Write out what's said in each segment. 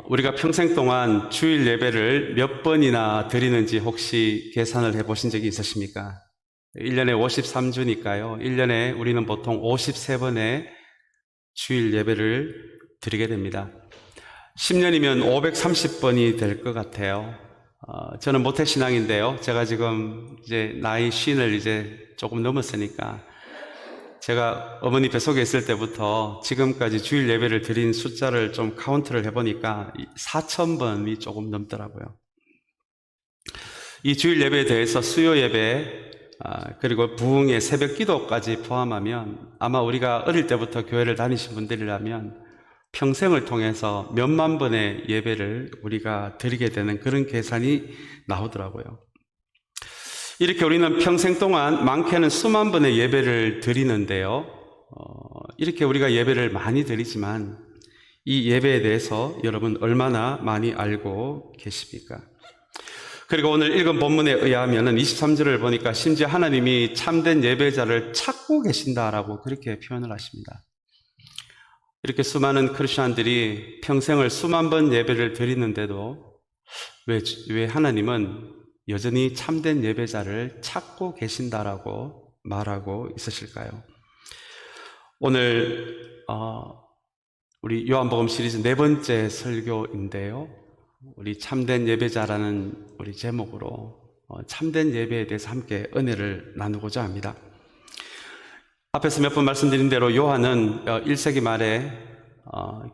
우리가 평생 동안 주일 예배를 몇 번이나 드리는지 혹시 계산을 해 보신 적이 있으십니까? 1년에 53주니까요. 1년에 우리는 보통 53번의 주일 예배를 드리게 됩니다. 10년이면 530번이 될 것 같아요. 저는 모태신앙인데요. 제가 지금 이제 나이 50을 이제 조금 넘었으니까 제가 어머니 뱃속에 있을 때부터 지금까지 주일 예배를 드린 숫자를 좀 카운트를 해보니까 4,000번이 조금 넘더라고요. 이 주일 예배에 대해서 수요 예배, 그리고 부흥의 새벽 기도까지 포함하면 아마 우리가 어릴 때부터 교회를 다니신 분들이라면 평생을 통해서 몇만 번의 예배를 우리가 드리게 되는 그런 계산이 나오더라고요. 이렇게 우리는 평생 동안 많게는 수만 번의 예배를 드리는데요. 이렇게 우리가 예배를 많이 드리지만 이 예배에 대해서 여러분 얼마나 많이 알고 계십니까? 그리고 오늘 읽은 본문에 의하면 23절을 보니까 심지어 하나님이 참된 예배자를 찾고 계신다라고 그렇게 표현을 하십니다. 이렇게 수많은 크리스천들이 평생을 수만 번 예배를 드리는데도 왜 하나님은 여전히 참된 예배자를 찾고 계신다라고 말하고 있으실까요? 오늘 우리 요한복음 시리즈 4번째 설교인데요. 우리 참된 예배자라는 우리 제목으로 참된 예배에 대해서 함께 은혜를 나누고자 합니다. 앞에서 몇 번 말씀드린 대로 요한은 1세기 말에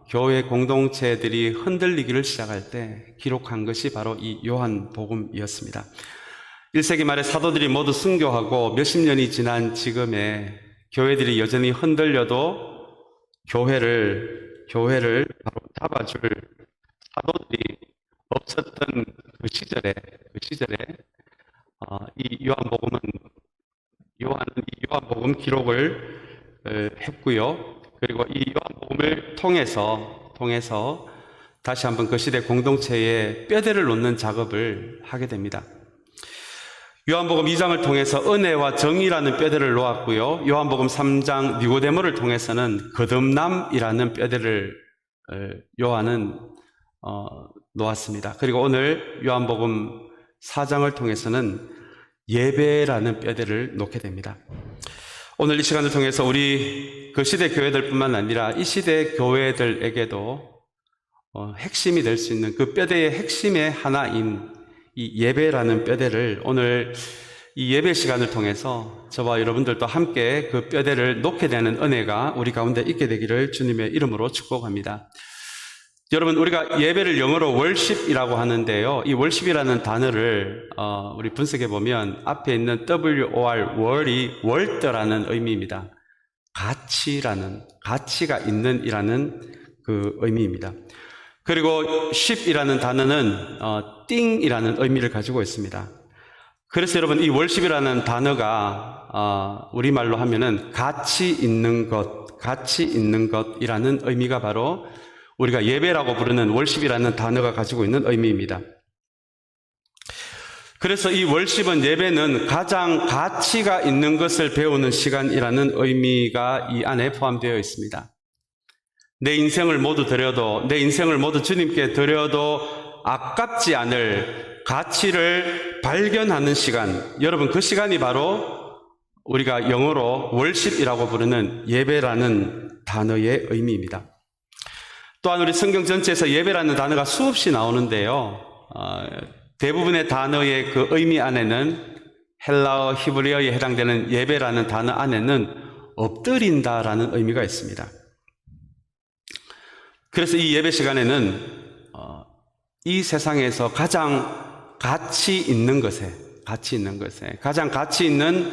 교회 공동체들이 흔들리기를 시작할 때 기록한 것이 바로 이 요한복음이었습니다. 1세기 말에 사도들이 모두 순교하고 몇십 년이 지난 지금에 교회들이 여전히 흔들려도 교회를 바로 잡아줄 사도들이 없었던 그 시절에 요한은 이 요한복음 기록을 했고요. 그리고 이 요한복음을 통해서 다시 한번 그 시대 공동체에 뼈대를 놓는 작업을 하게 됩니다. 요한복음 2장을 통해서 은혜와 정의라는 뼈대를 놓았고요. 요한복음 3장 니고데모를 통해서는 거듭남이라는 뼈대를 요한은 놓았습니다. 그리고 오늘 요한복음 4장을 통해서는 예배라는 뼈대를 놓게 됩니다. 오늘 이 시간을 통해서 우리 그 시대 교회들뿐만 아니라 이 시대 교회들에게도 핵심이 될 수 있는 그 뼈대의 핵심의 하나인 이 예배라는 뼈대를 오늘 이 예배 시간을 통해서 저와 여러분들도 함께 그 뼈대를 놓게 되는 은혜가 우리 가운데 있게 되기를 주님의 이름으로 축복합니다. 여러분, 우리가 예배를 영어로 worship이라고 하는데요. 이 worship이라는 단어를 우리 분석해 보면 앞에 있는 WOR, 월이 월드라는 의미입니다. 가치가 있는 이라는 그 의미입니다. 그리고 ship이라는 단어는 thing이라는 의미를 가지고 있습니다. 그래서 여러분, 이 worship이라는 단어가 우리말로 하면은 가치 있는 것이라는 의미가 바로 우리가 예배라고 부르는 월십이라는 단어가 가지고 있는 의미입니다. 그래서 이 월십은 예배는 가장 가치가 있는 것을 배우는 시간이라는 의미가 이 안에 포함되어 있습니다. 내 인생을 모두 주님께 드려도 아깝지 않을 가치를 발견하는 시간, 여러분 그 시간이 바로 우리가 영어로 월십이라고 부르는 예배라는 단어의 의미입니다. 또한 우리 성경 전체에서 예배라는 단어가 수없이 나오는데요. 대부분의 단어의 그 의미 안에는 헬라어, 히브리어에 해당되는 예배라는 단어 안에는 엎드린다라는 의미가 있습니다. 그래서 이 예배 시간에는 이 세상에서 가장 가치 있는 것에 가장 가치 있는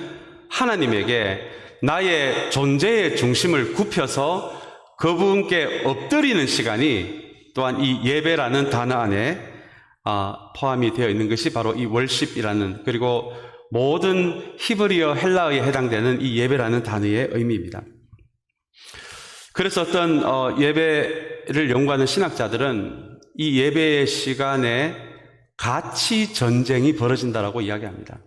하나님에게 나의 존재의 중심을 굽혀서 그분께 엎드리는 시간이 또한 이 예배라는 단어 안에 포함이 되어 있는 것이 바로 이 월십이라는, 그리고 모든 히브리어, 헬라어에 해당되는 이 예배라는 단어의 의미입니다. 그래서 어떤 예배를 연구하는 신학자들은 이 예배의 시간에 가치 전쟁이 벌어진다라고 이야기합니다.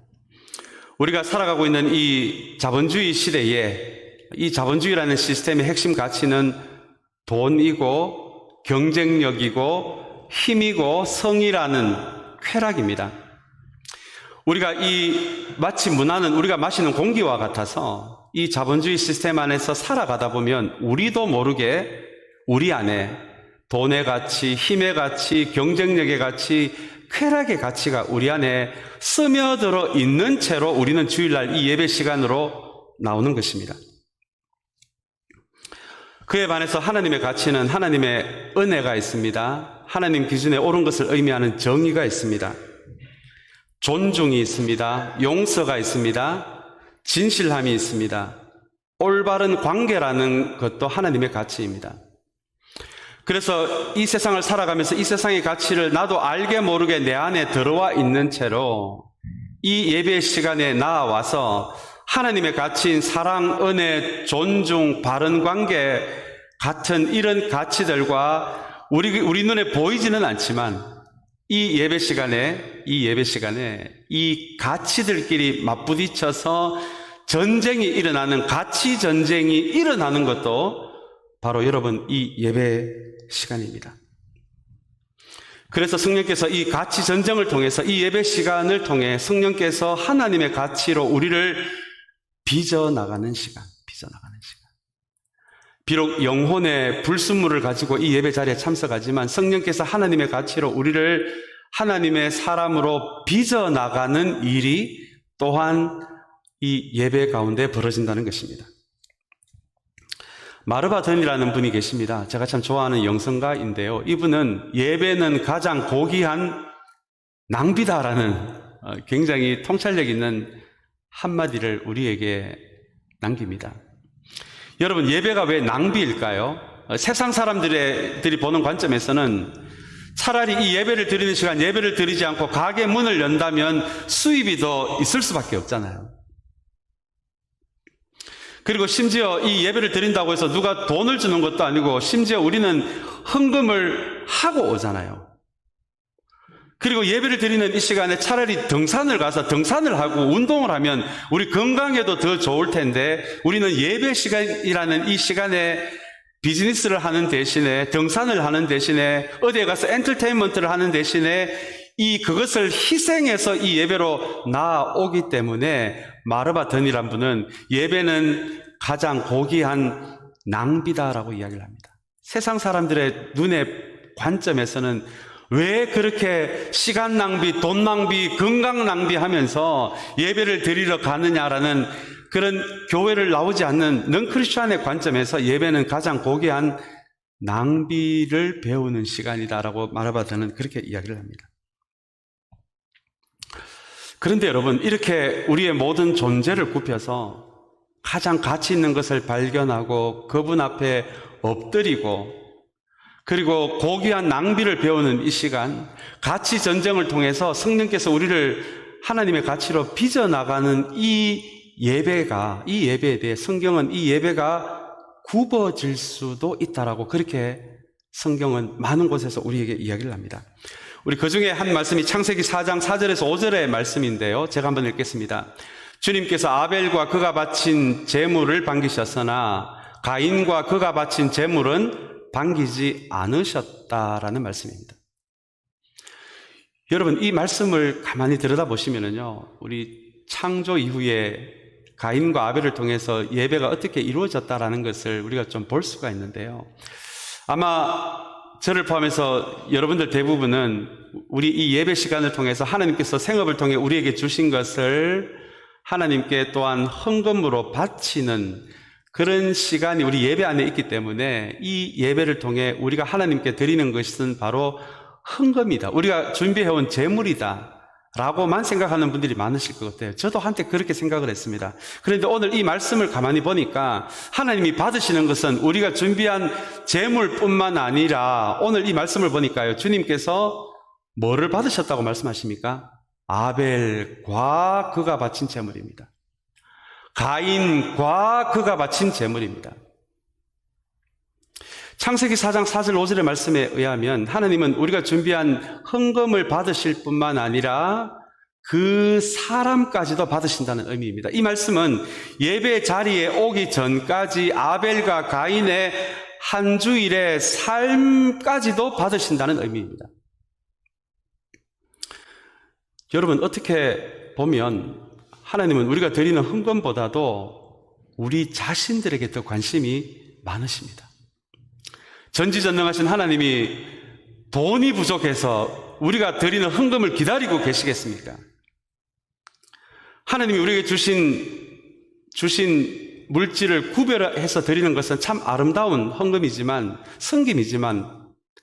우리가 살아가고 있는 이 자본주의 시대에 이 자본주의라는 시스템의 핵심 가치는 돈이고 경쟁력이고 힘이고 성이라는 쾌락입니다. 우리가 마치 문화는 우리가 마시는 공기와 같아서 이 자본주의 시스템 안에서 살아가다 보면 우리도 모르게 우리 안에 돈의 가치, 힘의 가치, 경쟁력의 가치, 쾌락의 가치가 우리 안에 스며들어 있는 채로 우리는 주일날 이 예배 시간으로 나오는 것입니다. 그에 반해서 하나님의 가치는 하나님의 은혜가 있습니다. 하나님 기준에 옳은 것을 의미하는 정의가 있습니다. 존중이 있습니다. 용서가 있습니다. 진실함이 있습니다. 올바른 관계라는 것도 하나님의 가치입니다. 그래서 이 세상을 살아가면서 이 세상의 가치를 나도 알게 모르게 내 안에 들어와 있는 채로 이 예배 시간에 나와서 하나님의 가치인 사랑, 은혜, 존중, 바른 관계 같은 이런 가치들과 우리 눈에 보이지는 않지만 이 예배 시간에 이 가치들끼리 맞부딪혀서 전쟁이 일어나는, 가치 전쟁이 일어나는 것도 바로 여러분 이 예배 시간입니다. 그래서 성령께서 이 가치 전쟁을 통해서 이 예배 시간을 통해 성령께서 하나님의 가치로 우리를 빚어나가는 시간. 비록 영혼의 불순물을 가지고 이 예배 자리에 참석하지만 성령께서 하나님의 가치로 우리를 하나님의 사람으로 빚어나가는 일이 또한 이 예배 가운데 벌어진다는 것입니다. 마르바 던이라는 분이 계십니다. 제가 참 좋아하는 영성가인데요. 이분은 예배는 가장 고귀한 낭비다라는 굉장히 통찰력 있는 한마디를 우리에게 남깁니다. 여러분, 예배가 왜 낭비일까요? 세상 사람들이 보는 관점에서는 차라리 이 예배를 드리는 시간 예배를 드리지 않고 가게 문을 연다면 수입이 더 있을 수밖에 없잖아요. 그리고 심지어 이 예배를 드린다고 해서 누가 돈을 주는 것도 아니고 심지어 우리는 헌금을 하고 오잖아요. 그리고 예배를 드리는 이 시간에 차라리 등산을 가서 등산을 하고 운동을 하면 우리 건강에도 더 좋을 텐데 우리는 예배 시간이라는 이 시간에 비즈니스를 하는 대신에 등산을 하는 대신에 어디에 가서 엔터테인먼트를 하는 대신에 그것을 희생해서 이 예배로 나아오기 때문에 마르바 던이란 분은 예배는 가장 고귀한 낭비다라고 이야기를 합니다. 세상 사람들의 눈의 관점에서는 왜 그렇게 시간 낭비, 돈 낭비, 건강 낭비하면서 예배를 드리러 가느냐라는 그런 교회를 나오지 않는 넌크리스천의 관점에서 예배는 가장 고귀한 낭비를 배우는 시간이다라고 마르바 던은 그렇게 이야기를 합니다. 그런데 여러분, 이렇게 우리의 모든 존재를 굽혀서 가장 가치 있는 것을 발견하고 그분 앞에 엎드리고 그리고 고귀한 낭비를 배우는 이 시간, 가치 전쟁을 통해서 성령께서 우리를 하나님의 가치로 빚어나가는 이 예배에 대해 성경은 이 예배가 굽어질 수도 있다라고 그렇게 성경은 많은 곳에서 우리에게 이야기를 합니다. 우리 그 중에 한 말씀이 창세기 4장 4절에서 5절의 말씀인데요. 제가 한번 읽겠습니다. 주님께서 아벨과 그가 바친 제물을 반기셨으나 가인과 그가 바친 제물은 반기지 않으셨다라는 말씀입니다. 여러분, 이 말씀을 가만히 들여다보시면요, 우리 창조 이후에 가인과 아벨을 통해서 예배가 어떻게 이루어졌다라는 것을 우리가 좀 볼 수가 있는데요. 아마 저를 포함해서 여러분들 대부분은 우리 이 예배 시간을 통해서 하나님께서 생업을 통해 우리에게 주신 것을 하나님께 또한 헌금으로 바치는 그런 시간이 우리 예배 안에 있기 때문에 이 예배를 통해 우리가 하나님께 드리는 것은 바로 헌금이다, 우리가 준비해온 제물이다 라고만 생각하는 분들이 많으실 것 같아요. 저도 한때 그렇게 생각을 했습니다. 그런데 오늘 이 말씀을 가만히 보니까 하나님이 받으시는 것은 우리가 준비한 제물뿐만 아니라 오늘 이 말씀을 보니까요, 주님께서 뭐를 받으셨다고 말씀하십니까? 아벨과 그가 바친 제물입니다. 가인과 그가 바친 제물입니다. 창세기 4장 4절 5절의 말씀에 의하면 하나님은 우리가 준비한 헌금을 받으실 뿐만 아니라 그 사람까지도 받으신다는 의미입니다. 이 말씀은 예배 자리에 오기 전까지 아벨과 가인의 한 주일의 삶까지도 받으신다는 의미입니다. 여러분, 어떻게 보면 하나님은 우리가 드리는 헌금보다도 우리 자신들에게 더 관심이 많으십니다. 전지전능하신 하나님이 돈이 부족해서 우리가 드리는 헌금을 기다리고 계시겠습니까? 하나님이 우리에게 주신 물질을 구별해서 드리는 것은 참 아름다운 헌금이지만, 섬김이지만,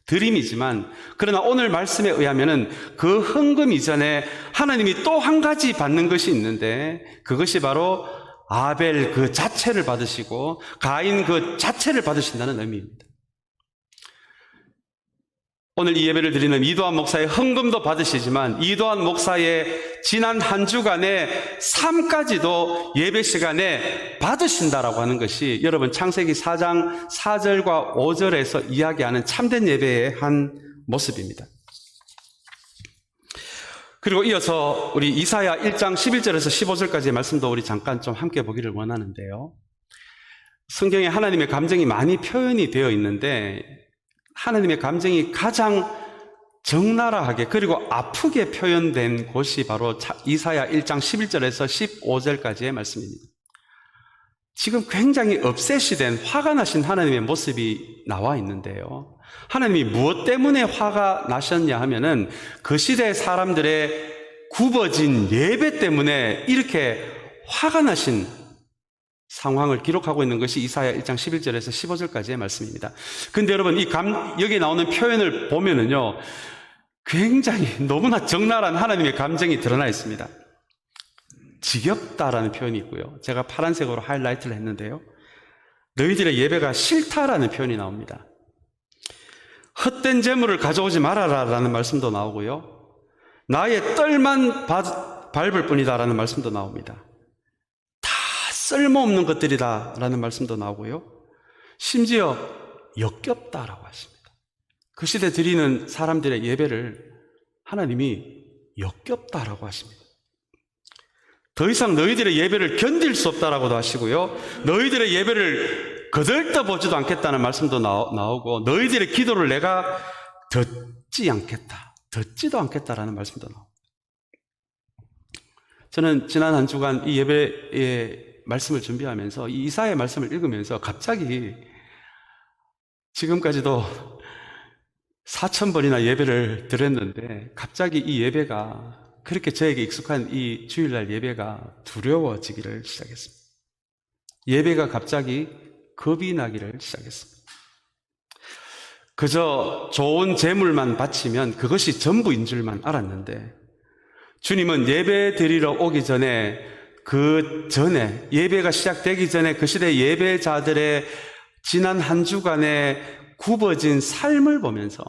드림이지만, 그러나 오늘 말씀에 의하면은 그 헌금 이전에 하나님이 또 한 가지 받는 것이 있는데, 그것이 바로 아벨 그 자체를 받으시고 가인 그 자체를 받으신다는 의미입니다. 오늘 이 예배를 드리는 이도한 목사의 헌금도 받으시지만, 이도한 목사의 지난 한 주간의 삶까지도 예배 시간에 받으신다라고 하는 것이 여러분 창세기 4장 4절과 5절에서 이야기하는 참된 예배의 한 모습입니다. 그리고 이어서 우리 이사야 1장 11절에서 15절까지의 말씀도 우리 잠깐 좀 함께 보기를 원하는데요. 성경에 하나님의 감정이 많이 표현이 되어 있는데, 하나님의 감정이 가장 적나라하게 그리고 아프게 표현된 곳이 바로 이사야 1장 11절에서 15절까지의 말씀입니다. 지금 굉장히 업셋이 화가 나신 하나님의 모습이 나와 있는데요. 하나님이 무엇 때문에 화가 나셨냐 하면은 그 시대 사람들의 굽어진 예배 때문에 이렇게 화가 나신 상황을 기록하고 있는 것이 이사야 1장 11절에서 15절까지의 말씀입니다. 근데 여러분, 여기 나오는 표현을 보면은요, 굉장히 너무나 적나라한 하나님의 감정이 드러나 있습니다. 지겹다라는 표현이 있고요. 제가 파란색으로 하이라이트를 했는데요. 너희들의 예배가 싫다라는 표현이 나옵니다. 헛된 재물을 가져오지 말아라라는 말씀도 나오고요. 나의 뜰만 밟을 뿐이다라는 말씀도 나옵니다. 쓸모없는 것들이다라는 말씀도 나오고요. 심지어 역겹다라고 하십니다. 그 시대 드리는 사람들의 예배를 하나님이 역겹다라고 하십니다. 더 이상 너희들의 예배를 견딜 수 없다라고도 하시고요. 너희들의 예배를 거들떠보지도 않겠다는 말씀도 나오고, 너희들의 기도를 내가 듣지도 않겠다라는 말씀도 나옵니다. 저는 지난 한 주간 이 예배의 말씀을 준비하면서 이 이사야의 말씀을 읽으면서 갑자기 지금까지도 4,000번이나 예배를 드렸는데 갑자기 이 예배가, 그렇게 저에게 익숙한 이 주일날 예배가 두려워지기를 시작했습니다. 예배가 갑자기 겁이 나기를 시작했습니다. 그저 좋은 재물만 바치면 그것이 전부인 줄만 알았는데, 주님은 예배 드리러 오기 전에, 예배가 시작되기 전에 그 시대 예배자들의 지난 한 주간의 굽어진 삶을 보면서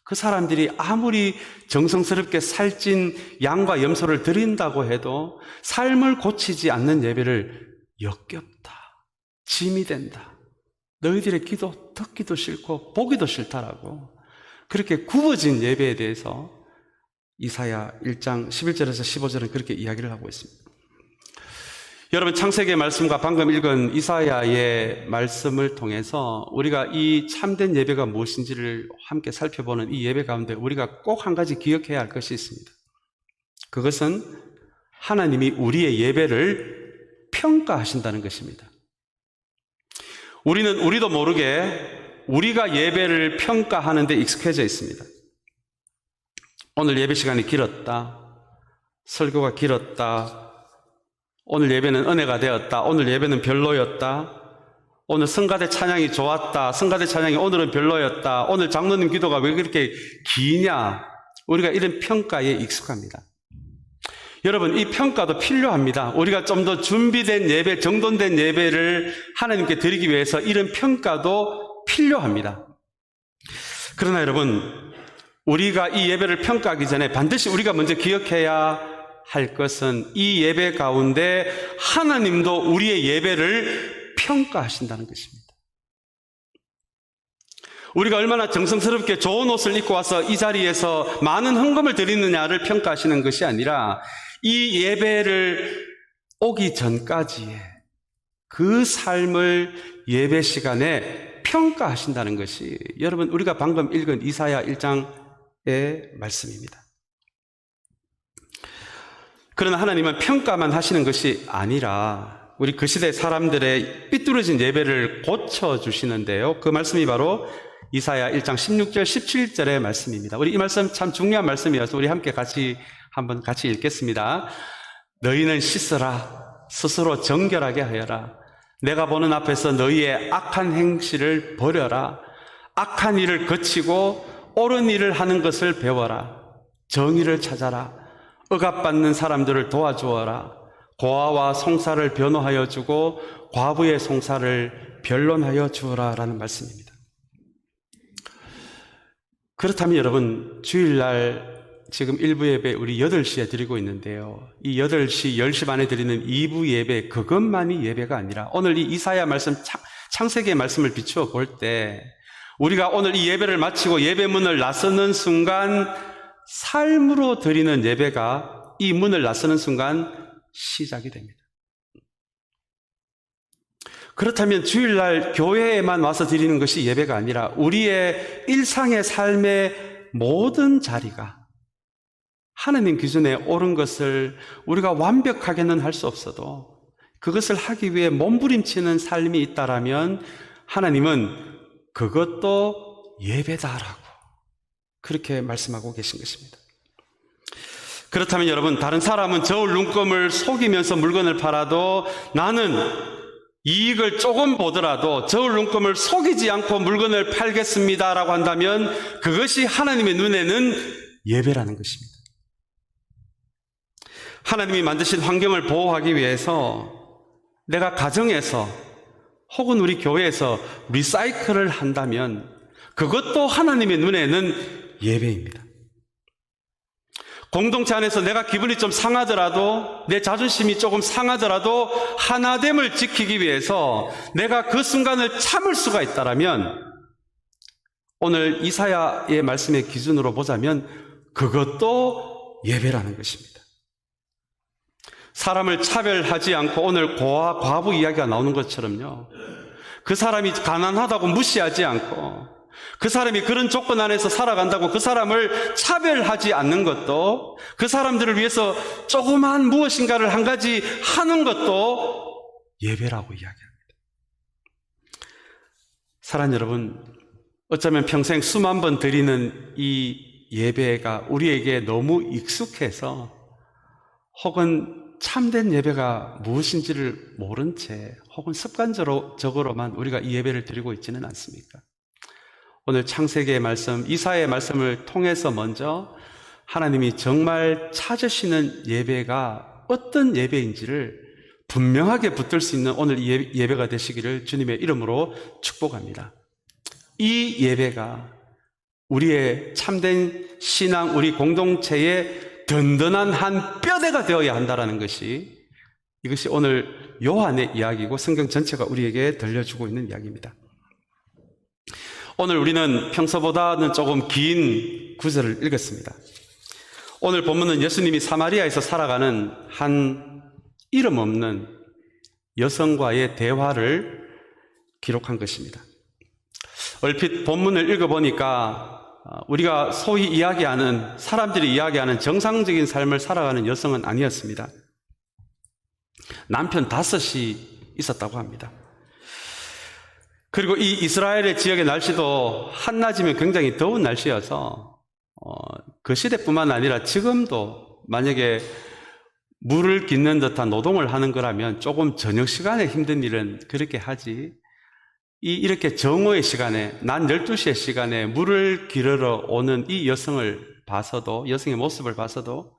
그 사람들이 아무리 정성스럽게 살찐 양과 염소를 드린다고 해도 삶을 고치지 않는 예배를 역겹다, 짐이 된다, 너희들의 기도 듣기도 싫고 보기도 싫다라고, 그렇게 굽어진 예배에 대해서 이사야 1장 11절에서 15절은 그렇게 이야기를 하고 있습니다. 여러분, 창세기의 말씀과 방금 읽은 이사야의 말씀을 통해서 우리가 이 참된 예배가 무엇인지를 함께 살펴보는 이 예배 가운데 우리가 꼭 한 가지 기억해야 할 것이 있습니다. 그것은 하나님이 우리의 예배를 평가하신다는 것입니다. 우리도 모르게 우리가 예배를 평가하는 데 익숙해져 있습니다. 오늘 예배 시간이 길었다, 설교가 길었다, 오늘 예배는 은혜가 되었다, 오늘 예배는 별로였다, 오늘 성가대 찬양이 좋았다, 성가대 찬양이 오늘은 별로였다, 오늘 장로님 기도가 왜 그렇게 기냐, 우리가 이런 평가에 익숙합니다. 여러분, 이 평가도 필요합니다. 우리가 좀 더 준비된 예배, 정돈된 예배를 하나님께 드리기 위해서 이런 평가도 필요합니다. 그러나 여러분, 우리가 이 예배를 평가하기 전에 반드시 우리가 먼저 기억해야 할 것은 이 예배 가운데 하나님도 우리의 예배를 평가하신다는 것입니다. 우리가 얼마나 정성스럽게 좋은 옷을 입고 와서 이 자리에서 많은 헌금을 드리느냐를 평가하시는 것이 아니라 이 예배를 오기 전까지의 그 삶을 예배 시간에 평가하신다는 것이 여러분 우리가 방금 읽은 이사야 1장의 말씀입니다. 그러나 하나님은 평가만 하시는 것이 아니라 우리 그 시대 사람들의 삐뚤어진 예배를 고쳐주시는데요. 그 말씀이 바로 이사야 1장 16절 17절의 말씀입니다. 우리 이 말씀 참 중요한 말씀이어서 우리 함께 한번 같이 읽겠습니다. 너희는 씻으라, 스스로 정결하게 하여라. 내가 보는 앞에서 너희의 악한 행실을 버려라. 악한 일을 거치고 옳은 일을 하는 것을 배워라. 정의를 찾아라. 억압받는 사람들을 도와주어라. 고아와 송사를 변호하여 주고 과부의 송사를 변론하여 주어라 라는 말씀입니다. 그렇다면 여러분, 주일날 지금 1부 예배 우리 8시에 드리고 있는데요. 이 8시, 10시 반에 드리는 2부 예배, 그것만이 예배가 아니라 오늘 이 이사야 말씀, 창세기의 말씀을 비추어 볼 때 우리가 오늘 이 예배를 마치고 예배문을 나서는 순간 삶으로 드리는 예배가 이 문을 나서는 순간 시작이 됩니다. 그렇다면 주일날 교회에만 와서 드리는 것이 예배가 아니라 우리의 일상의 삶의 모든 자리가 하나님 기준에 옳은 것을 우리가 완벽하게는 할 수 없어도 그것을 하기 위해 몸부림치는 삶이 있다라면 하나님은 그것도 예배다라고 그렇게 말씀하고 계신 것입니다. 그렇다면 여러분, 다른 사람은 저울 눈금을 속이면서 물건을 팔아도 나는 이익을 조금 보더라도 저울 눈금을 속이지 않고 물건을 팔겠습니다라고 한다면 그것이 하나님의 눈에는 예배라는 것입니다. 하나님이 만드신 환경을 보호하기 위해서 내가 가정에서 혹은 우리 교회에서 리사이클을 한다면 그것도 하나님의 눈에는 예배입니다. 공동체 안에서 내가 기분이 좀 상하더라도 내 자존심이 조금 상하더라도 하나됨을 지키기 위해서 내가 그 순간을 참을 수가 있다면 오늘 이사야의 말씀의 기준으로 보자면 그것도 예배라는 것입니다. 사람을 차별하지 않고 오늘 고아, 과부 이야기가 나오는 것처럼요. 그 사람이 가난하다고 무시하지 않고 그 사람이 그런 조건 안에서 살아간다고 그 사람을 차별하지 않는 것도 그 사람들을 위해서 조그만 무엇인가를 한 가지 하는 것도 예배라고 이야기합니다. 사랑하는 여러분, 어쩌면 평생 수만 번 드리는 이 예배가 우리에게 너무 익숙해서 혹은 참된 예배가 무엇인지를 모른 채 혹은 습관적으로만 우리가 이 예배를 드리고 있지는 않습니까? 오늘 창세기의 말씀, 이사야의 말씀을 통해서 먼저 하나님이 정말 찾으시는 예배가 어떤 예배인지를 분명하게 붙들 수 있는 오늘 예배가 되시기를 주님의 이름으로 축복합니다. 이 예배가 우리의 참된 신앙, 우리 공동체의 든든한 한 뼈대가 되어야 한다는 것이 이것이 오늘 요한의 이야기고 성경 전체가 우리에게 들려주고 있는 이야기입니다. 오늘 우리는 평소보다는 조금 긴 구절을 읽었습니다. 오늘 본문은 예수님이 사마리아에서 살아가는 한 이름 없는 여성과의 대화를 기록한 것입니다. 얼핏 본문을 읽어보니까 우리가 소위 이야기하는, 사람들이 이야기하는 정상적인 삶을 살아가는 여성은 아니었습니다. 남편 5이 있었다고 합니다. 그리고 이 이스라엘의 지역의 날씨도 한낮이면 굉장히 더운 날씨여서 그 시대뿐만 아니라 지금도 만약에 물을 깃는 듯한 노동을 하는 거라면 조금 저녁 시간에 힘든 일은 그렇게 하지 이렇게 정오의 시간에 낮 12시의 시간에 물을 기르러 오는 이 여성을 봐서도, 여성의 모습을 봐서도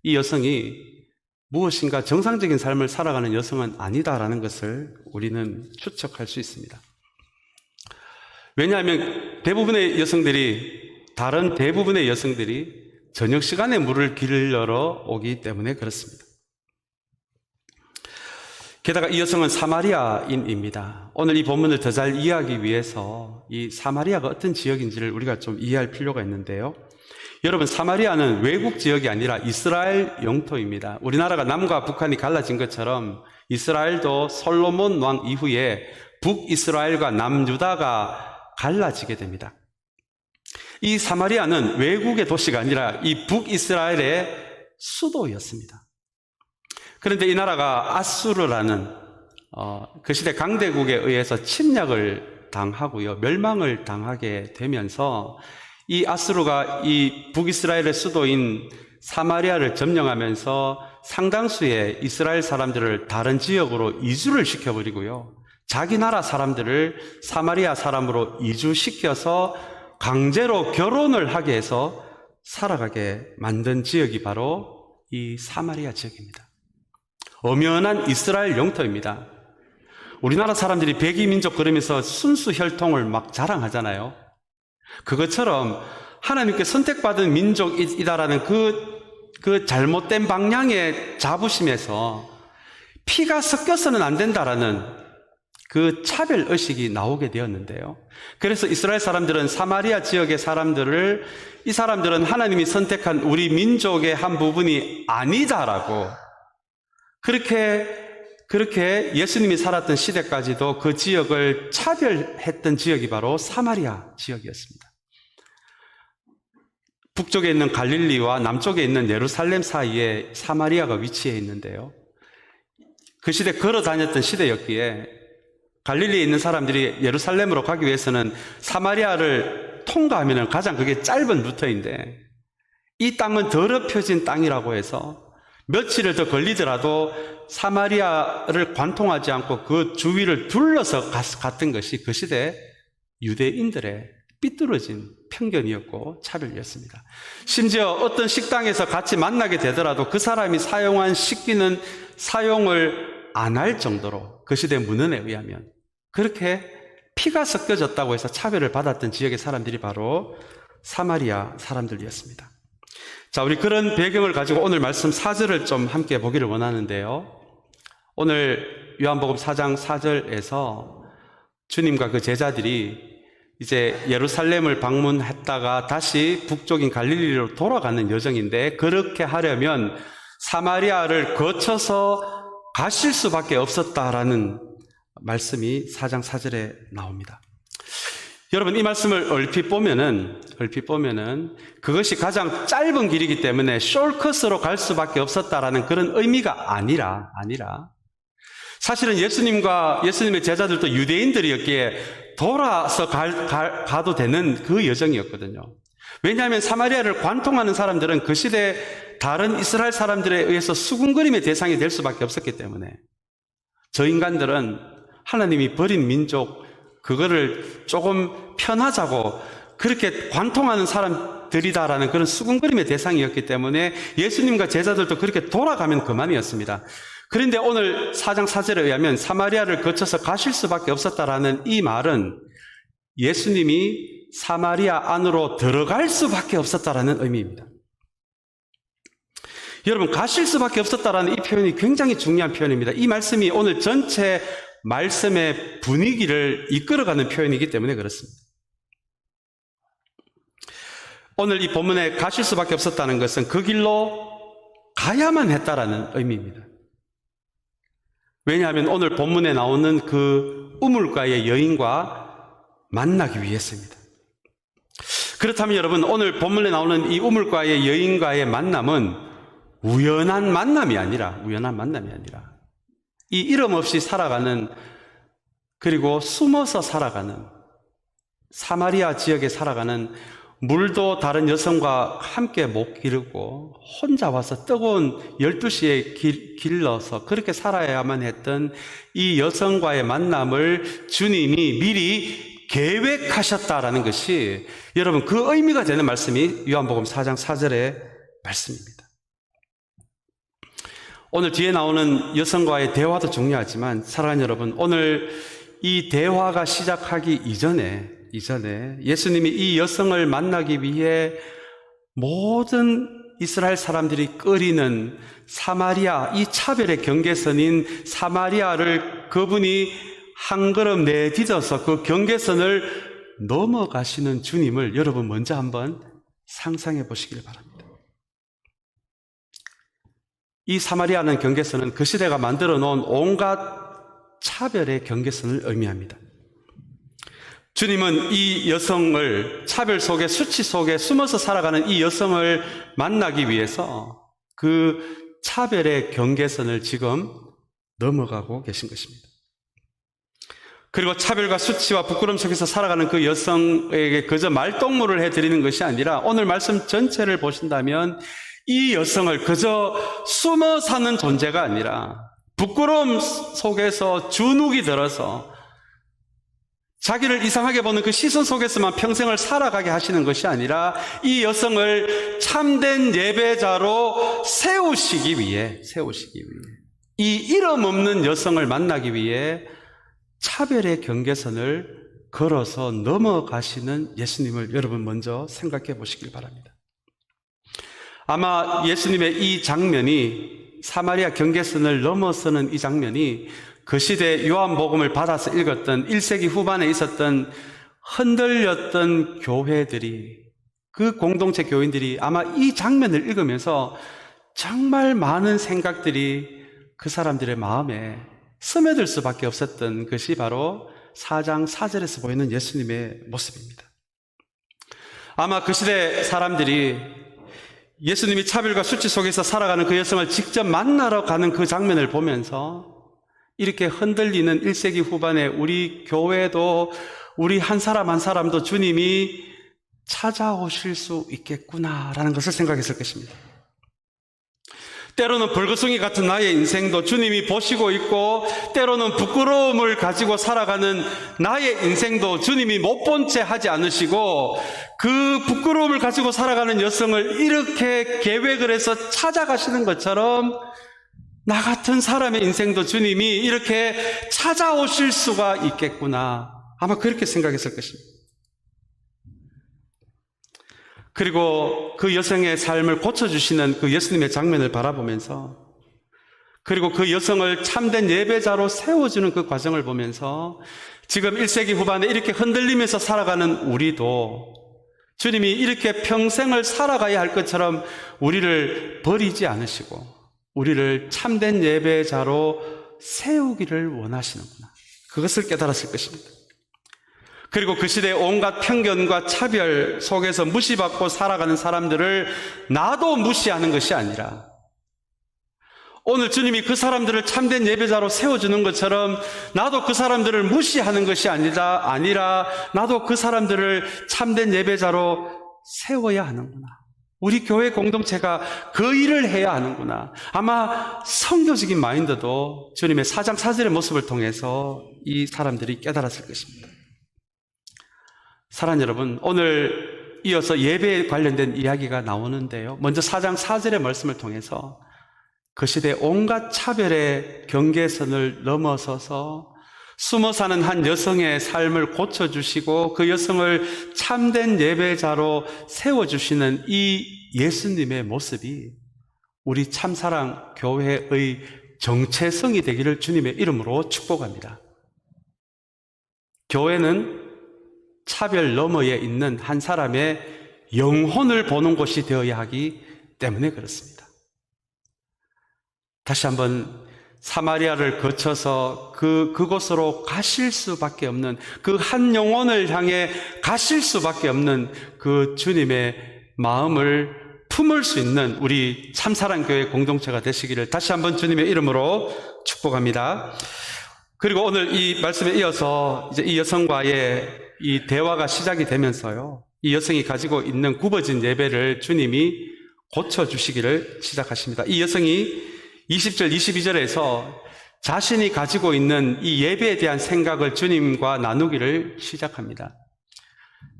이 여성이 무엇인가 정상적인 삶을 살아가는 여성은 아니다라는 것을 우리는 추측할 수 있습니다. 왜냐하면 다른 대부분의 여성들이 저녁 시간에 물을 기르러 오기 때문에 그렇습니다. 게다가 이 여성은 사마리아인입니다. 오늘 이 본문을 더 잘 이해하기 위해서 이 사마리아가 어떤 지역인지를 우리가 좀 이해할 필요가 있는데요. 여러분, 사마리아는 외국 지역이 아니라 이스라엘 영토입니다. 우리나라가 남과 북한이 갈라진 것처럼 이스라엘도 솔로몬 왕 이후에 북이스라엘과 남유다가 갈라지게 됩니다. 이 사마리아는 외국의 도시가 아니라 이 북이스라엘의 수도였습니다. 그런데 이 나라가 아수르라는 그 시대 강대국에 의해서 침략을 당하고요, 멸망을 당하게 되면서 이 아수르가 이 북이스라엘의 수도인 사마리아를 점령하면서 상당수의 이스라엘 사람들을 다른 지역으로 이주를 시켜버리고요, 자기 나라 사람들을 사마리아 사람으로 이주시켜서 강제로 결혼을 하게 해서 살아가게 만든 지역이 바로 이 사마리아 지역입니다. 엄연한 이스라엘 영토입니다. 우리나라 사람들이 백이민족 그러면서 순수 혈통을 막 자랑하잖아요. 그것처럼 하나님께 선택받은 민족이다라는 그 잘못된 방향의 자부심에서 피가 섞여서는 안 된다라는 그 차별의식이 나오게 되었는데요. 그래서 이스라엘 사람들은 사마리아 지역의 사람들을, 이 사람들은 하나님이 선택한 우리 민족의 한 부분이 아니다라고, 그렇게 예수님이 살았던 시대까지도 그 지역을 차별했던 지역이 바로 사마리아 지역이었습니다. 북쪽에 있는 갈릴리와 남쪽에 있는 예루살렘 사이에 사마리아가 위치해 있는데요, 그 시대 걸어 다녔던 시대였기에 갈릴리에 있는 사람들이 예루살렘으로 가기 위해서는 사마리아를 통과하면 가장 그게 짧은 루트인데, 이 땅은 더럽혀진 땅이라고 해서 며칠을 더 걸리더라도 사마리아를 관통하지 않고 그 주위를 둘러서 갔던 것이 그 시대 유대인들의 삐뚤어진 편견이었고 차별이었습니다. 심지어 어떤 식당에서 같이 만나게 되더라도 그 사람이 사용한 식기는 사용을 안 할 정도로 그 시대 문헌에 의하면 그렇게 피가 섞여졌다고 해서 차별을 받았던 지역의 사람들이 바로 사마리아 사람들이었습니다. 자, 우리 그런 배경을 가지고 오늘 말씀 4절을 좀 함께 보기를 원하는데요. 오늘 요한복음 4장 4절에서 주님과 그 제자들이 이제 예루살렘을 방문했다가 다시 북쪽인 갈릴리로 돌아가는 여정인데, 그렇게 하려면 사마리아를 거쳐서 가실 수밖에 없었다라는 말씀이 4장 4절에 나옵니다. 여러분, 이 말씀을 얼핏 보면은 그것이 가장 짧은 길이기 때문에 숄컷으로 갈 수밖에 없었다라는 그런 의미가 아니라 사실은 예수님의 제자들도 유대인들이었기에 돌아서 가도 되는 그 여정이었거든요. 왜냐하면 사마리아를 관통하는 사람들은 그 시대 다른 이스라엘 사람들에 의해서 수군거림의 대상이 될 수밖에 없었기 때문에 저 인간들은 하나님이 버린 민족, 그거를 조금 편하자고 그렇게 관통하는 사람들이다라는 그런 수군거림의 대상이었기 때문에 예수님과 제자들도 그렇게 돌아가면 그만이었습니다. 그런데 오늘 4장 4절에 의하면 사마리아를 거쳐서 가실 수밖에 없었다라는 이 말은 예수님이 사마리아 안으로 들어갈 수밖에 없었다라는 의미입니다. 여러분, 가실 수밖에 없었다라는 이 표현이 굉장히 중요한 표현입니다. 이 말씀이 오늘 전체 말씀의 분위기를 이끌어가는 표현이기 때문에 그렇습니다. 오늘 이 본문에 가실 수밖에 없었다는 것은 그 길로 가야만 했다라는 의미입니다. 왜냐하면 오늘 본문에 나오는 그 우물가의 여인과 만나기 위해서입니다. 그렇다면 여러분, 오늘 본문에 나오는 이 우물가의 여인과의 만남은 우연한 만남이 아니라 이 이름 없이 살아가는, 그리고 숨어서 살아가는, 사마리아 지역에 살아가는, 물도 다른 여성과 함께 못 기르고 혼자 와서 뜨거운 12시에 길러서 그렇게 살아야만 했던 이 여성과의 만남을 주님이 미리 계획하셨다라는 것이, 여러분, 그 의미가 되는 말씀이 요한복음 4장 4절의 말씀입니다. 오늘 뒤에 나오는 여성과의 대화도 중요하지만 사랑하는 여러분, 오늘 이 대화가 시작하기 이전에 예수님이 이 여성을 만나기 위해 모든 이스라엘 사람들이 끓이는 사마리아, 이 차별의 경계선인 사마리아를 그분이 한 걸음 내딛어서 그 경계선을 넘어가시는 주님을 여러분 먼저 한번 상상해 보시길 바랍니다. 이 사마리아는 경계선은 그 시대가 만들어 놓은 온갖 차별의 경계선을 의미합니다. 주님은 이 여성을 차별 속에, 수치 속에 숨어서 살아가는 이 여성을 만나기 위해서 그 차별의 경계선을 지금 넘어가고 계신 것입니다. 그리고 차별과 수치와 부끄러움 속에서 살아가는 그 여성에게 그저 말동무를 해드리는 것이 아니라 오늘 말씀 전체를 보신다면 이 여성을 그저 숨어 사는 존재가 아니라 부끄러움 속에서 주눅이 들어서 자기를 이상하게 보는 그 시선 속에서만 평생을 살아가게 하시는 것이 아니라 이 여성을 참된 예배자로 세우시기 위해 이 이름 없는 여성을 만나기 위해 차별의 경계선을 걸어서 넘어가시는 예수님을 여러분 먼저 생각해 보시길 바랍니다. 아마 예수님의 이 장면이, 사마리아 경계선을 넘어서는 이 장면이 그 시대 요한복음을 받아서 읽었던 1세기 후반에 있었던 흔들렸던 교회들이, 그 공동체 교인들이 아마 이 장면을 읽으면서 정말 많은 생각들이 그 사람들의 마음에 스며들 수밖에 없었던 것이 바로 4장 4절에서 보이는 예수님의 모습입니다. 아마 그 시대 사람들이 예수님이 차별과 수치 속에서 살아가는 그 여성을 직접 만나러 가는 그 장면을 보면서 이렇게 흔들리는 1세기 후반에 우리 교회도, 우리 한 사람 한 사람도 주님이 찾아오실 수 있겠구나라는 것을 생각했을 것입니다. 때로는 벌거숭이 같은 나의 인생도 주님이 보시고 있고, 때로는 부끄러움을 가지고 살아가는 나의 인생도 주님이 못 본 채 하지 않으시고, 그 부끄러움을 가지고 살아가는 여성을 이렇게 계획을 해서 찾아가시는 것처럼 나 같은 사람의 인생도 주님이 이렇게 찾아오실 수가 있겠구나. 아마 그렇게 생각했을 것입니다. 그리고 그 여성의 삶을 고쳐주시는 그 예수님의 장면을 바라보면서, 그리고 그 여성을 참된 예배자로 세워주는 그 과정을 보면서 지금 1세기 후반에 이렇게 흔들리면서 살아가는 우리도 주님이 이렇게 평생을 살아가야 할 것처럼 우리를 버리지 않으시고 우리를 참된 예배자로 세우기를 원하시는구나. 그것을 깨달았을 것입니다. 그리고 그 시대의 온갖 편견과 차별 속에서 무시받고 살아가는 사람들을 나도 무시하는 것이 아니라, 오늘 주님이 그 사람들을 참된 예배자로 세워주는 것처럼 나도 그 사람들을 무시하는 것이 아니라 나도 그 사람들을 참된 예배자로 세워야 하는구나. 우리 교회 공동체가 그 일을 해야 하는구나. 아마 성교적인 마인드도 주님의 4장 4절의 모습을 통해서 이 사람들이 깨달았을 것입니다. 사랑하는 여러분, 오늘 이어서 예배에 관련된 이야기가 나오는데요, 먼저 4장 4절의 말씀을 통해서 그 시대 온갖 차별의 경계선을 넘어서서 숨어 사는 한 여성의 삶을 고쳐주시고 그 여성을 참된 예배자로 세워주시는 이 예수님의 모습이 우리 참사랑 교회의 정체성이 되기를 주님의 이름으로 축복합니다. 교회는 차별 너머에 있는 한 사람의 영혼을 보는 곳이 되어야 하기 때문에 그렇습니다. 다시 한번 사마리아를 거쳐서 그곳으로 가실 수밖에 없는, 그 한 영혼을 향해 가실 수밖에 없는 그 주님의 마음을 품을 수 있는 우리 참사랑교회 공동체가 되시기를 다시 한번 주님의 이름으로 축복합니다. 그리고 오늘 이 말씀에 이어서 이제 이 여성과의 이 대화가 시작이 되면서요, 이 여성이 가지고 있는 굽어진 예배를 주님이 고쳐주시기를 시작하십니다. 이 여성이 20절, 22절에서 자신이 가지고 있는 이 예배에 대한 생각을 주님과 나누기를 시작합니다.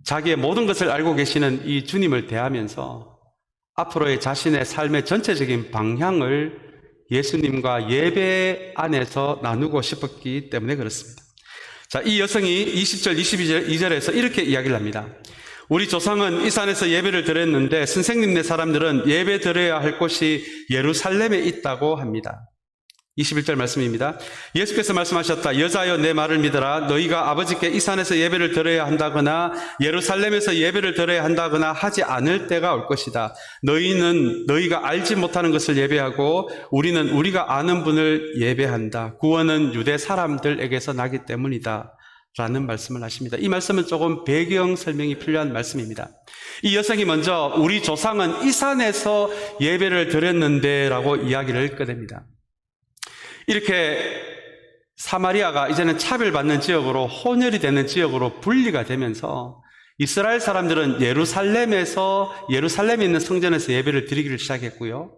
자기의 모든 것을 알고 계시는 이 주님을 대하면서 앞으로의 자신의 삶의 전체적인 방향을 예수님과 예배 안에서 나누고 싶었기 때문에 그렇습니다. 자, 이 여성이 20절, 22절에서 이렇게 이야기를 합니다. 우리 조상은 이 산에서 예배를 드렸는데 선생님네 사람들은 예배 드려야 할 곳이 예루살렘에 있다고 합니다. 21절 말씀입니다. 예수께서 말씀하셨다. 여자여 내 말을 믿어라. 너희가 아버지께 이 산에서 예배를 드려야 한다거나 예루살렘에서 예배를 드려야 한다거나 하지 않을 때가 올 것이다. 너희는 너희가 알지 못하는 것을 예배하고 우리는 우리가 아는 분을 예배한다. 구원은 유대 사람들에게서 나기 때문이다. 라는 말씀을 하십니다. 이 말씀은 조금 배경 설명이 필요한 말씀입니다. 이 여성이 먼저 우리 조상은 이 산에서 예배를 드렸는데 라고 이야기를 꺼냅니다. 이렇게 사마리아가 이제는 차별받는 지역으로 혼혈이 되는 지역으로 분리가 되면서 이스라엘 사람들은 예루살렘에 있는 성전에서 예배를 드리기를 시작했고요.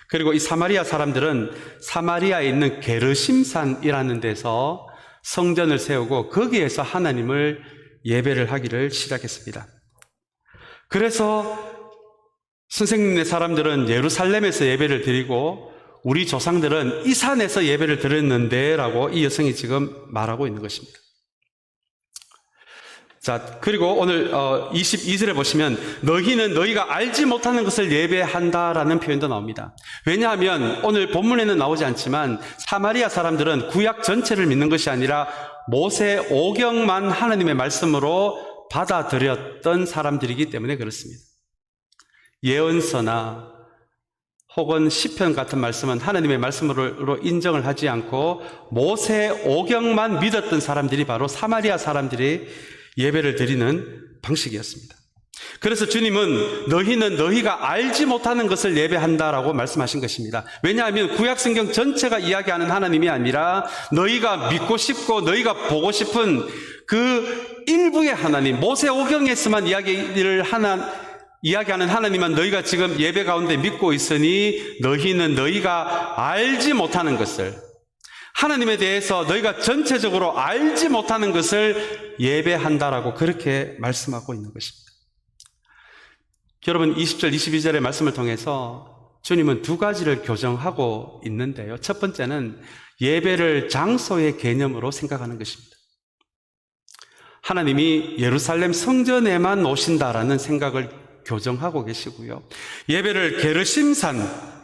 그리고 이 사마리아 사람들은 사마리아에 있는 게르심산이라는 데서 성전을 세우고 거기에서 하나님을 예배를 하기를 시작했습니다. 그래서 선생님네 사람들은 예루살렘에서 예배를 드리고 우리 조상들은 이 산에서 예배를 드렸는데 라고 이 여성이 지금 말하고 있는 것입니다. 자, 그리고 오늘 22절에 보시면 너희는 너희가 알지 못하는 것을 예배한다라는 표현도 나옵니다. 왜냐하면 오늘 본문에는 나오지 않지만 사마리아 사람들은 구약 전체를 믿는 것이 아니라 모세 오경만 하나님의 말씀으로 받아들였던 사람들이기 때문에 그렇습니다. 예언서나 혹은 시편 같은 말씀은 하나님의 말씀으로 인정을 하지 않고 모세 오경만 믿었던 사람들이 바로 사마리아 사람들이 예배를 드리는 방식이었습니다. 그래서 주님은 너희는 너희가 알지 못하는 것을 예배한다라고 말씀하신 것입니다. 왜냐하면 구약 성경 전체가 이야기하는 하나님이 아니라 너희가 믿고 싶고 너희가 보고 싶은 그 일부의 하나님, 모세 오경에서만 이야기하는 하나님만 너희가 지금 예배 가운데 믿고 있으니 너희는 너희가 알지 못하는 것을, 하나님에 대해서 너희가 전체적으로 알지 못하는 것을 예배한다라고 그렇게 말씀하고 있는 것입니다. 여러분 20절 22절의 말씀을 통해서 주님은 두 가지를 교정하고 있는데요. 첫 번째는 예배를 장소의 개념으로 생각하는 것입니다. 하나님이 예루살렘 성전에만 오신다라는 생각을 교정하고 계시고요. 예배를 게르심산,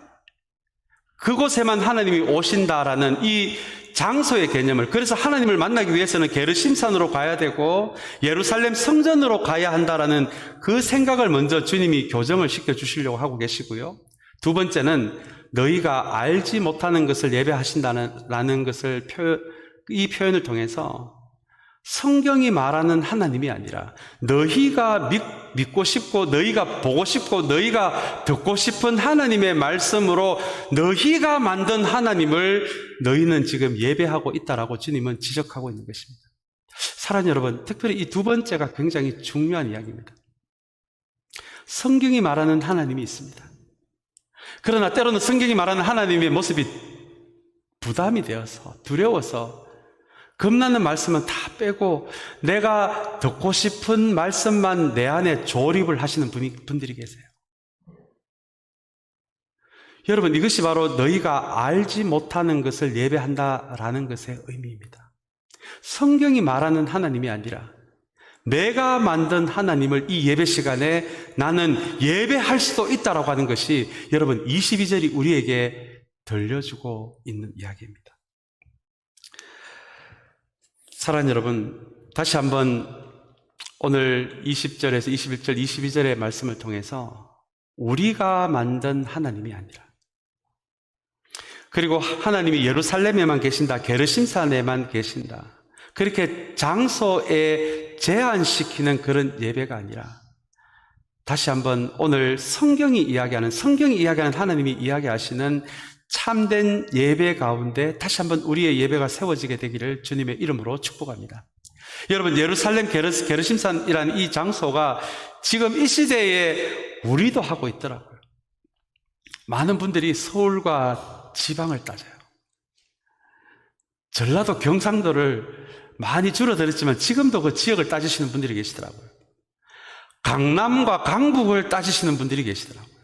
그곳에만 하나님이 오신다라는 이 장소의 개념을, 그래서 하나님을 만나기 위해서는 게르심산으로 가야 되고 예루살렘 성전으로 가야 한다라는 그 생각을 먼저 주님이 교정을 시켜주시려고 하고 계시고요. 두 번째는 너희가 알지 못하는 것을 예배하신다는 것을 이 표현을 통해서 성경이 말하는 하나님이 아니라 너희가 믿고 싶고 너희가 보고 싶고 너희가 듣고 싶은 하나님의 말씀으로 너희가 만든 하나님을 너희는 지금 예배하고 있다라고 주님은 지적하고 있는 것입니다. 사랑하는 여러분, 특별히 이 두 번째가 굉장히 중요한 이야기입니다. 성경이 말하는 하나님이 있습니다. 그러나 때로는 성경이 말하는 하나님의 모습이 부담이 되어서 두려워서 겁나는 말씀은 다 빼고 내가 듣고 싶은 말씀만 내 안에 조립을 하시는 분들이 계세요. 여러분, 이것이 바로 너희가 알지 못하는 것을 예배한다라는 것의 의미입니다. 성경이 말하는 하나님이 아니라 내가 만든 하나님을 이 예배 시간에 나는 예배할 수도 있다라고 하는 것이 여러분 22절이 우리에게 들려주고 있는 이야기입니다. 사랑하는 여러분, 다시 한번 오늘 20절에서 21절, 22절의 말씀을 통해서 우리가 만든 하나님이 아니라, 그리고 하나님이 예루살렘에만 계신다, 게르심산에만 계신다, 그렇게 장소에 제한시키는 그런 예배가 아니라 다시 한번 오늘 성경이 이야기하는 하나님이 이야기하시는 참된 예배 가운데 다시 한번 우리의 예배가 세워지게 되기를 주님의 이름으로 축복합니다. 여러분, 예루살렘 게르심산이라는 이 장소가 지금 이 시대에 우리도 하고 있더라고요. 많은 분들이 서울과 지방을 따져요. 전라도 경상도를 많이 줄어들었지만 지금도 그 지역을 따지시는 분들이 계시더라고요. 강남과 강북을 따지시는 분들이 계시더라고요.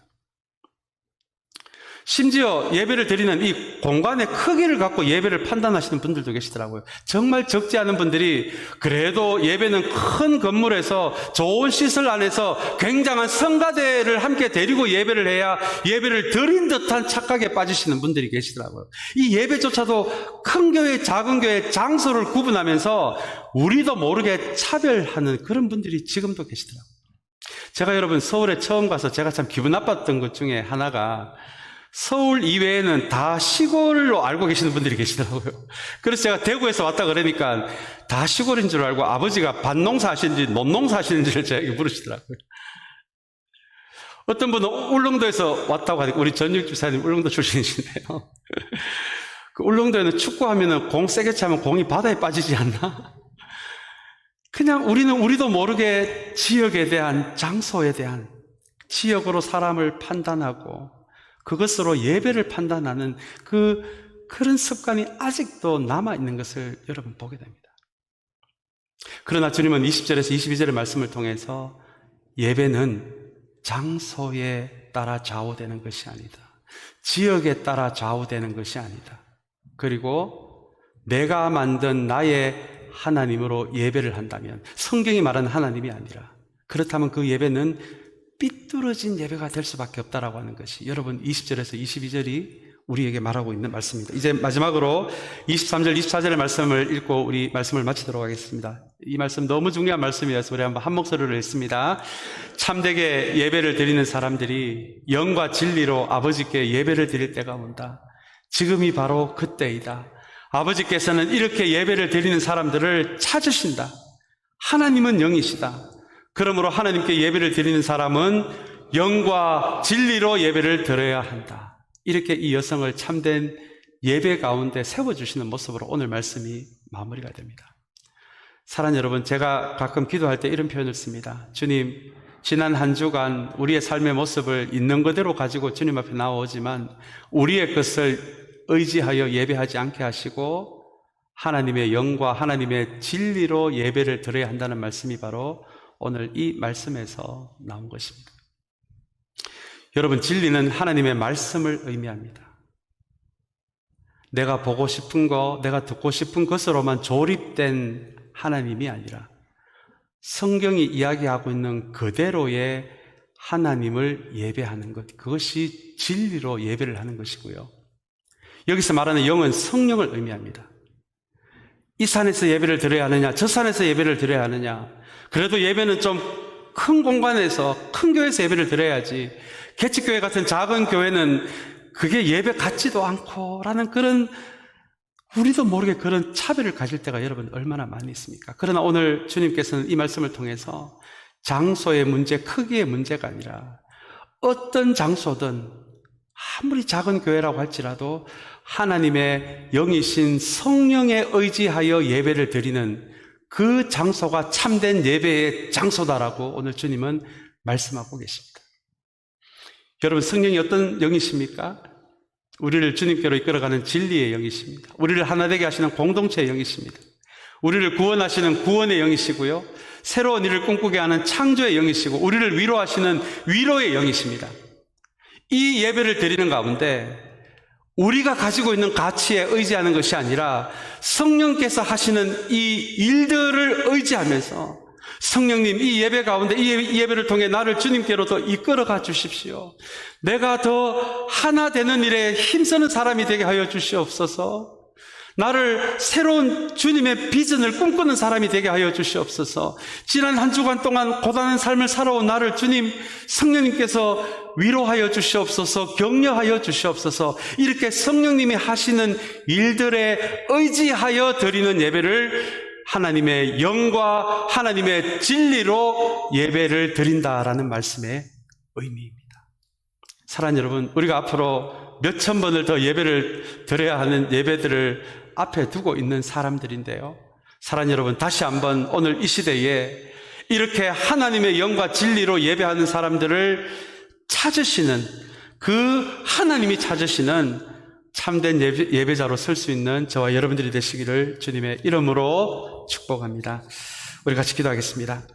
심지어 예배를 드리는 이 공간의 크기를 갖고 예배를 판단하시는 분들도 계시더라고요. 정말 적지 않은 분들이 그래도 예배는 큰 건물에서 좋은 시설 안에서 굉장한 성가대를 함께 데리고 예배를 해야 예배를 드린 듯한 착각에 빠지시는 분들이 계시더라고요. 이 예배조차도 큰 교회, 작은 교회 장소를 구분하면서 우리도 모르게 차별하는 그런 분들이 지금도 계시더라고요. 제가 여러분 서울에 처음 가서 제가 참 기분 나빴던 것 중에 하나가 서울 이외에는 다 시골로 알고 계시는 분들이 계시더라고요. 그래서 제가 대구에서 왔다 그러니까 다 시골인 줄 알고 아버지가 밭농사 하시는지 논농사 하시는지를 제가 물으시더라고요. 어떤 분은 울릉도에서 왔다고 하니까 우리 전육 집사님 울릉도 출신이신데요. 그 울릉도에는 축구하면은 공 세게 차면 공이 바다에 빠지지 않나? 그냥 우리도 모르게 지역에 대한, 장소에 대한, 지역으로 사람을 판단하고 그것으로 예배를 판단하는 그런 습관이 아직도 남아있는 것을 여러분 보게 됩니다. 그러나 주님은 20절에서 22절의 말씀을 통해서 예배는 장소에 따라 좌우되는 것이 아니다. 지역에 따라 좌우되는 것이 아니다. 그리고 내가 만든 나의 하나님으로 예배를 한다면 성경이 말하는 하나님이 아니라 그렇다면 그 예배는 삐뚤어진 예배가 될 수밖에 없다라고 하는 것이 여러분 20절에서 22절이 우리에게 말하고 있는 말씀입니다. 이제 마지막으로 23절, 24절의 말씀을 읽고 우리 말씀을 마치도록 하겠습니다. 이 말씀 너무 중요한 말씀이어서 우리 한번 한 목소리로 읽습니다. 참되게 예배를 드리는 사람들이 영과 진리로 아버지께 예배를 드릴 때가 온다. 지금이 바로 그때이다. 아버지께서는 이렇게 예배를 드리는 사람들을 찾으신다. 하나님은 영이시다. 그러므로 하나님께 예배를 드리는 사람은 영과 진리로 예배를 드려야 한다. 이렇게 이 여성을 참된 예배 가운데 세워주시는 모습으로 오늘 말씀이 마무리가 됩니다. 사랑하는 여러분, 제가 가끔 기도할 때 이런 표현을 씁니다. 주님, 지난 한 주간 우리의 삶의 모습을 있는 그대로 가지고 주님 앞에 나오지만 우리의 것을 의지하여 예배하지 않게 하시고 하나님의 영과 하나님의 진리로 예배를 드려야 한다는 말씀이 바로 오늘 이 말씀에서 나온 것입니다. 여러분, 진리는 하나님의 말씀을 의미합니다. 내가 보고 싶은 거, 내가 듣고 싶은 것으로만 조립된 하나님이 아니라 성경이 이야기하고 있는 그대로의 하나님을 예배하는 것, 그것이 진리로 예배를 하는 것이고요. 여기서 말하는 영은 성령을 의미합니다. 이 산에서 예배를 드려야 하느냐, 저 산에서 예배를 드려야 하느냐, 그래도 예배는 좀 큰 공간에서, 큰 교회에서 예배를 드려야지 개척교회 같은 작은 교회는 그게 예배 같지도 않고 라는 그런 우리도 모르게 그런 차별을 가질 때가 여러분 얼마나 많이 있습니까? 그러나 오늘 주님께서는 이 말씀을 통해서 장소의 문제, 크기의 문제가 아니라 어떤 장소든 아무리 작은 교회라고 할지라도 하나님의 영이신 성령에 의지하여 예배를 드리는 그 장소가 참된 예배의 장소다라고 오늘 주님은 말씀하고 계십니다. 여러분, 성령이 어떤 영이십니까? 우리를 주님께로 이끌어가는 진리의 영이십니다. 우리를 하나 되게 하시는 공동체의 영이십니다. 우리를 구원하시는 구원의 영이시고요, 새로운 일을 꿈꾸게 하는 창조의 영이시고 우리를 위로하시는 위로의 영이십니다. 이 예배를 드리는 가운데 우리가 가지고 있는 가치에 의지하는 것이 아니라 성령께서 하시는 이 일들을 의지하면서 성령님, 이 예배 가운데 이 예배를 통해 나를 주님께로 더 이끌어가 주십시오. 내가 더 하나 되는 일에 힘쓰는 사람이 되게 하여 주시옵소서. 나를 새로운 주님의 비전을 꿈꾸는 사람이 되게 하여 주시옵소서. 지난 한 주간 동안 고단한 삶을 살아온 나를 주님, 성령님께서 위로하여 주시옵소서, 격려하여 주시옵소서. 이렇게 성령님이 하시는 일들에 의지하여 드리는 예배를 하나님의 영과 하나님의 진리로 예배를 드린다라는 말씀의 의미입니다. 사랑하는 여러분, 우리가 앞으로 몇천 번을 더 예배를 드려야 하는 예배들을 앞에 두고 있는 사람들인데요, 사랑하는 여러분, 다시 한번 오늘 이 시대에 이렇게 하나님의 영과 진리로 예배하는 사람들을 찾으시는, 그 하나님이 찾으시는 참된 예배자로 설 수 있는 저와 여러분들이 되시기를 주님의 이름으로 축복합니다. 우리 같이 기도하겠습니다.